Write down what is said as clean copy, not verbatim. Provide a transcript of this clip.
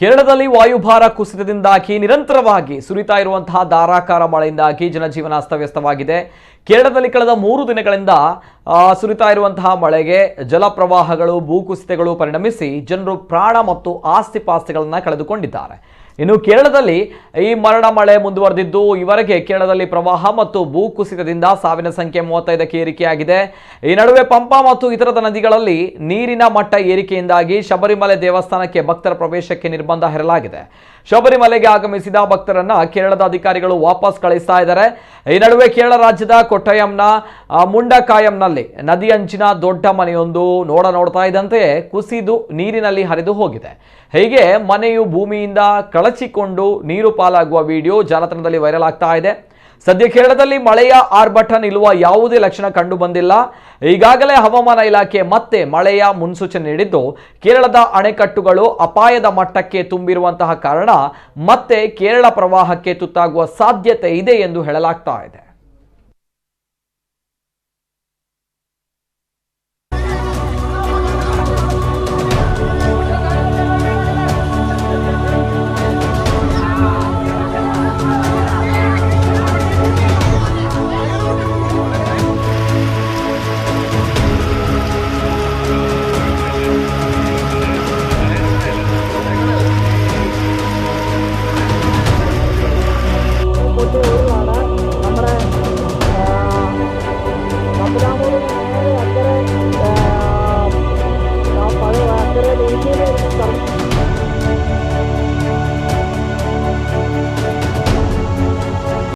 ಕೇರಳದಲ್ಲಿ ವಾಯುಭಾರ ಕುಸಿತದಿಂದಾಗಿ ನಿರಂತರವಾಗಿ ಸುರಿತಾ ಇರುವಂತಹ ಧಾರಾಕಾರ ಮಳೆಯಿಂದಾಗಿ ಜನಜೀವನ ಅಸ್ತವ್ಯಸ್ತವಾಗಿದೆ. ಕೇರಳದಲ್ಲಿ ಕಳೆದ 3 ದಿನಗಳಿಂದ ಸುರಿತಾ ಇರುವಂತಹ ಮಳೆಗೆ ಜಲಪ್ರವಾಹಗಳು, ಭೂಕುಸಿತಗಳು ಪರಿಣಮಿಸಿ ಜನರು ಪ್ರಾಣ ಮತ್ತು ಆಸ್ತಿ ಪಾಸ್ತಿಗಳನ್ನು ಕಳೆದುಕೊಂಡಿದ್ದಾರೆ. ಇನ್ನು ಕೇರಳದಲ್ಲಿ ಈ ಮರಣ ಮಳೆ ಮುಂದುವರೆದಿದ್ದು ಈವರೆಗೆ ಕೇರಳದಲ್ಲಿ ಪ್ರವಾಹ ಮತ್ತು ಭೂಕುಸಿತದಿಂದ ಸಾವಿನ ಸಂಖ್ಯೆ 35ಕ್ಕೆ ಏರಿಕೆಯಾಗಿದೆ. ಈ ನಡುವೆ ಪಂಪಾ ಮತ್ತು ಇತರದ ನದಿಗಳಲ್ಲಿ ನೀರಿನ ಮಟ್ಟ ಏರಿಕೆಯಿಂದಾಗಿ ಶಬರಿಮಲೆ ದೇವಸ್ಥಾನಕ್ಕೆ ಭಕ್ತರ ಪ್ರವೇಶಕ್ಕೆ ನಿರ್ಬಂಧ ಹೇರಲಾಗಿದೆ. ಶಬರಿಮಲೆಗೆ ಆಗಮಿಸಿದ ಭಕ್ತರನ್ನ ಕೇರಳದ ಅಧಿಕಾರಿಗಳು ವಾಪಸ್ ಕಳಿಸ್ತಾ ಇದ್ದಾರೆ. ಈ ನಡುವೆ ಕೇರಳ ರಾಜ್ಯದ ಕೊಟ್ಟಯಂನ ಮುಂಡಕಾಯಂನಲ್ಲಿ ನದಿ ಅಂಚಿನ ದೊಡ್ಡ ಮನೆಯೊಂದು ನೋಡ್ತಾ ಇದ್ದಂತೆಯೇ ಕುಸಿದು ನೀರಿನಲ್ಲಿ ಹರಿದು ಹೋಗಿದೆ. ಹೀಗೆ ಮನೆಯು ಭೂಮಿಯಿಂದ ಕಳಚಿಕೊಂಡು ನೀರು ಪಾಲಾಗುವ ವಿಡಿಯೋ ಜಾಲತಾಣದಲ್ಲಿ ವೈರಲ್ ಆಗ್ತಾ ಇದೆ. ಸದ್ಯ ಕೇರಳದಲ್ಲಿ ಮಳೆಯ ಆರ್ಭಟ ನಿಲ್ಲುವ ಯಾವುದೇ ಲಕ್ಷಣ ಕಂಡು ಬಂದಿಲ್ಲ. ಈಗಾಗಲೇ ಹವಾಮಾನ ಇಲಾಖೆ ಮತ್ತೆ ಮಳೆಯ ಮುನ್ಸೂಚನೆ ನೀಡಿದ್ದು, ಕೇರಳದ ಅಣೆಕಟ್ಟುಗಳು ಅಪಾಯದ ಮಟ್ಟಕ್ಕೆ ತುಂಬಿರುವಂತಹ ಕಾರಣ ಮತ್ತೆ ಕೇರಳ ಪ್ರವಾಹಕ್ಕೆ ತುತ್ತಾಗುವ ಸಾಧ್ಯತೆ ಇದೆ ಎಂದು ಹೇಳಲಾಗ್ತಾ ಇದೆ.